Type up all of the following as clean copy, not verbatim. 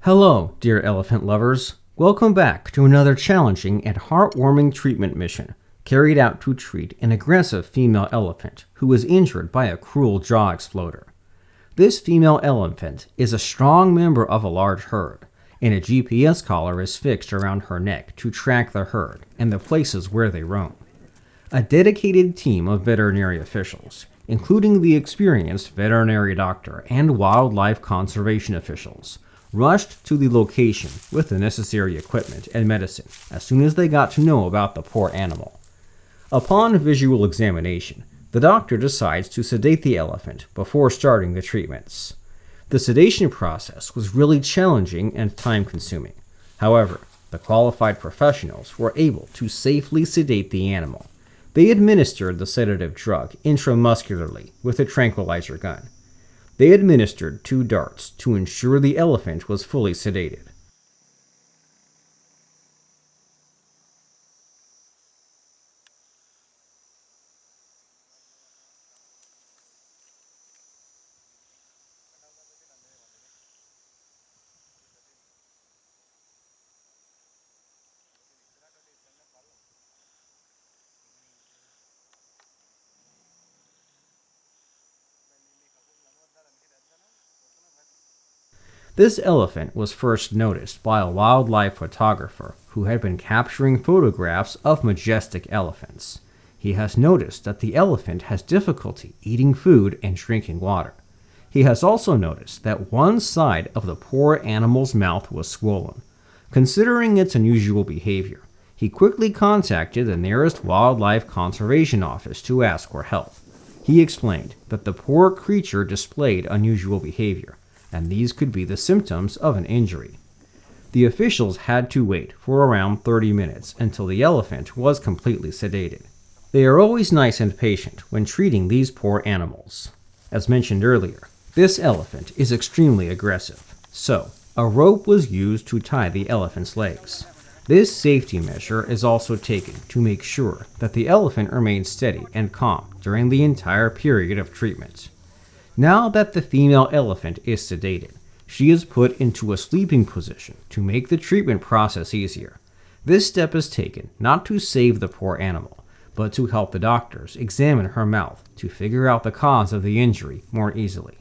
Hello, dear elephant lovers. Welcome back to another challenging and heartwarming treatment mission carried out to treat an aggressive female elephant who was injured by a cruel jaw exploder. This female elephant is a strong member of a large herd, and a GPS collar is fixed around her neck to track the herd and the places where they roam. A dedicated team of veterinary officials, including the experienced veterinary doctor and wildlife conservation officials, rushed to the location with the necessary equipment and medicine as soon as they got to know about the poor animal. Upon visual examination, the doctor decides to sedate the elephant before starting the treatments. The sedation process was really challenging and time-consuming. However, the qualified professionals were able to safely sedate the animal. They administered the sedative drug intramuscularly with a tranquilizer gun. They administered 2 darts to ensure the elephant was fully sedated. This elephant was first noticed by a wildlife photographer who had been capturing photographs of majestic elephants. He has noticed that the elephant has difficulty eating food and drinking water. He has also noticed that one side of the poor animal's mouth was swollen. Considering its unusual behavior, he quickly contacted the nearest wildlife conservation office to ask for help. He explained that the poor creature displayed unusual behavior, and these could be the symptoms of an injury. The officials had to wait for around 30 minutes until the elephant was completely sedated. They are always nice and patient when treating these poor animals. As mentioned earlier, this elephant is extremely aggressive, so a rope was used to tie the elephant's legs. This safety measure is also taken to make sure that the elephant remains steady and calm during the entire period of treatment. Now that the female elephant is sedated, she is put into a sleeping position to make the treatment process easier. This step is taken not to save the poor animal, but to help the doctors examine her mouth to figure out the cause of the injury more easily.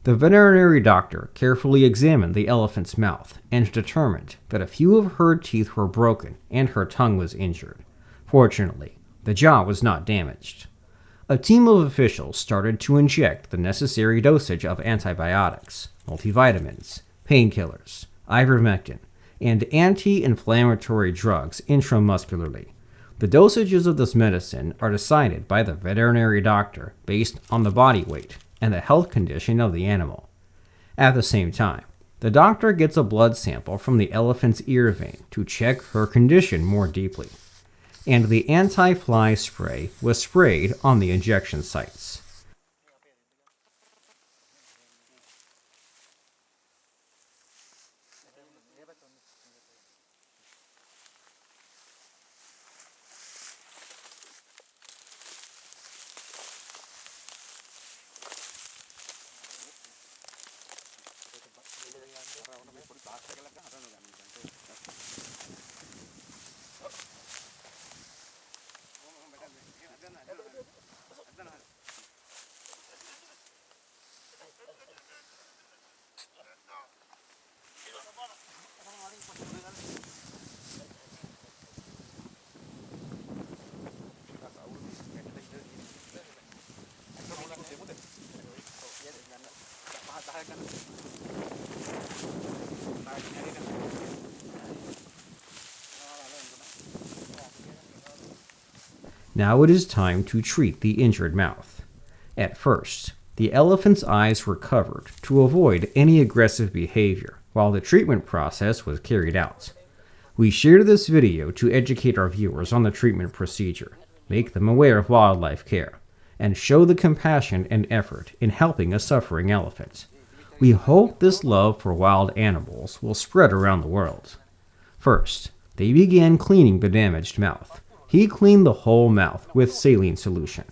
The veterinary doctor carefully examined the elephant's mouth and determined that a few of her teeth were broken and her tongue was injured. Fortunately, the jaw was not damaged. A team of officials started to inject the necessary dosage of antibiotics, multivitamins, painkillers, ivermectin, and anti-inflammatory drugs intramuscularly. The dosages of this medicine are decided by the veterinary doctor based on the body weight and the health condition of the animal. At the same time, the doctor gets a blood sample from the elephant's ear vein to check her condition more deeply, and the anti-fly spray was sprayed on the injection sites. Now it is time to treat the injured mouth. At first, the elephant's eyes were covered to avoid any aggressive behavior while the treatment process was carried out. We shared this video to educate our viewers on the treatment procedure, make them aware of wildlife care, and show the compassion and effort in helping a suffering elephant. We hope this love for wild animals will spread around the world. First, they began cleaning the damaged mouth. He cleaned the whole mouth with saline solution.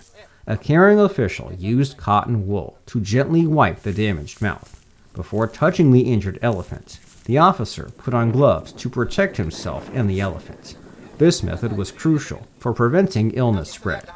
A caring official used cotton wool to gently wipe the damaged mouth. Before touching the injured elephant, the officer put on gloves to protect himself and the elephant. This method was crucial for preventing illness spread.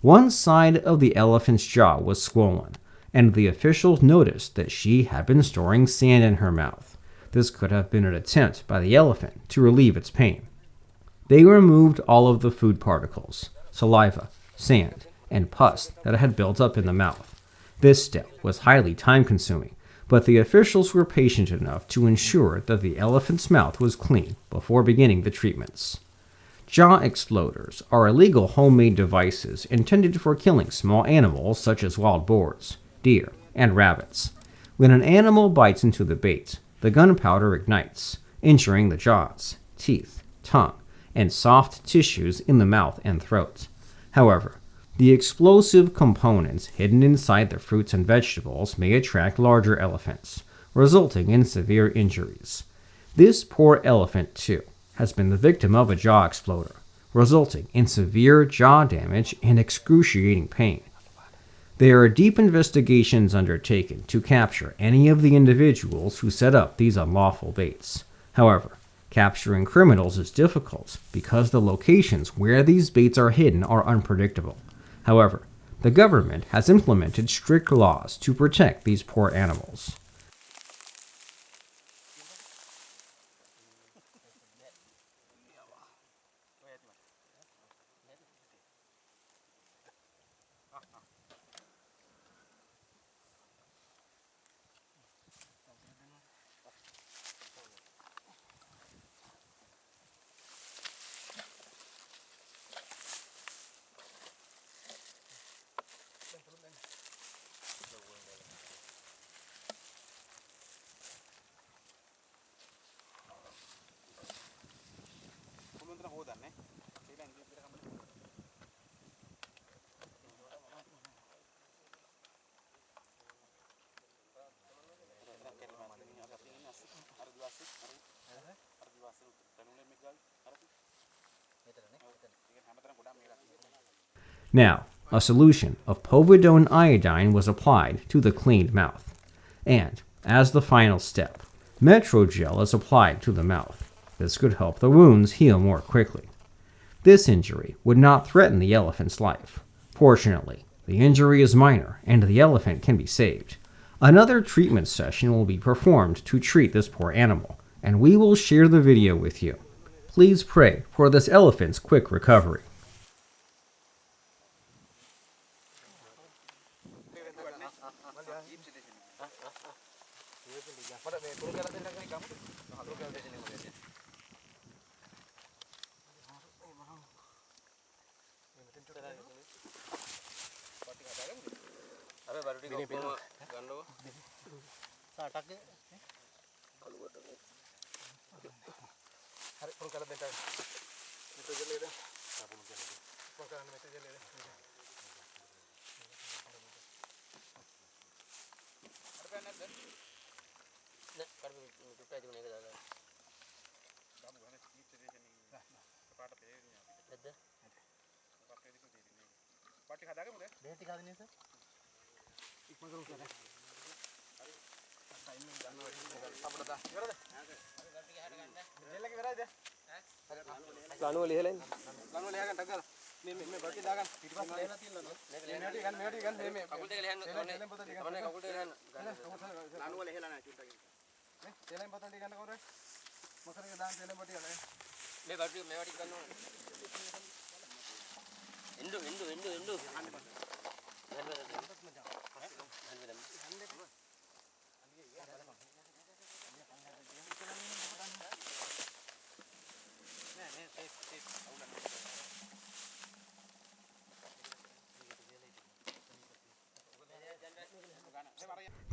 One side of the elephant's jaw was swollen, and the officials noticed that she had been storing sand in her mouth. This could have been an attempt by the elephant to relieve its pain. They removed all of the food particles, saliva, sand, and pus that had built up in the mouth. This step was highly time-consuming, but the officials were patient enough to ensure that the elephant's mouth was clean before beginning the treatments. Jaw exploders are illegal homemade devices intended for killing small animals such as wild boars, deer, and rabbits. When an animal bites into the bait, the gunpowder ignites, injuring the jaws, teeth, tongue, and soft tissues in the mouth and throat. However, the explosive components hidden inside the fruits and vegetables may attract larger elephants, resulting in severe injuries. This poor elephant, too, has been the victim of a jaw exploder, resulting in severe jaw damage and excruciating pain. There are deep investigations undertaken to capture any of the individuals who set up these unlawful baits. However, capturing criminals is difficult because the locations where these baits are hidden are unpredictable. However, the government has implemented strict laws to protect these poor animals. Now, a solution of povidone iodine was applied to the cleaned mouth. And, as the final step, Metrogel is applied to the mouth. This could help the wounds heal more quickly. This injury would not threaten the elephant's life. Fortunately, the injury is minor and the elephant can be saved. Another treatment session will be performed to treat this poor animal, and we will share the video with you. Please pray for this elephant's quick recovery.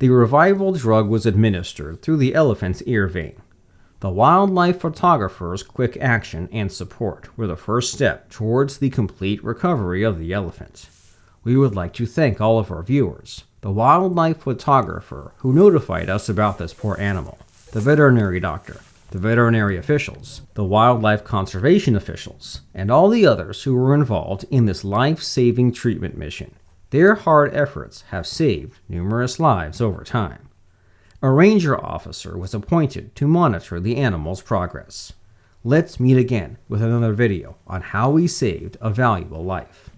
The revival drug was administered through the elephant's ear vein. The wildlife photographer's quick action and support were the first step towards the complete recovery of the elephant. We would like to thank all of our viewers, the wildlife photographer who notified us about this poor animal, the veterinary doctor, the veterinary officials, the wildlife conservation officials, and all the others who were involved in this life-saving treatment mission. Their hard efforts have saved numerous lives over time. A ranger officer was appointed to monitor the animal's progress. Let's meet again with another video on how we saved a valuable life.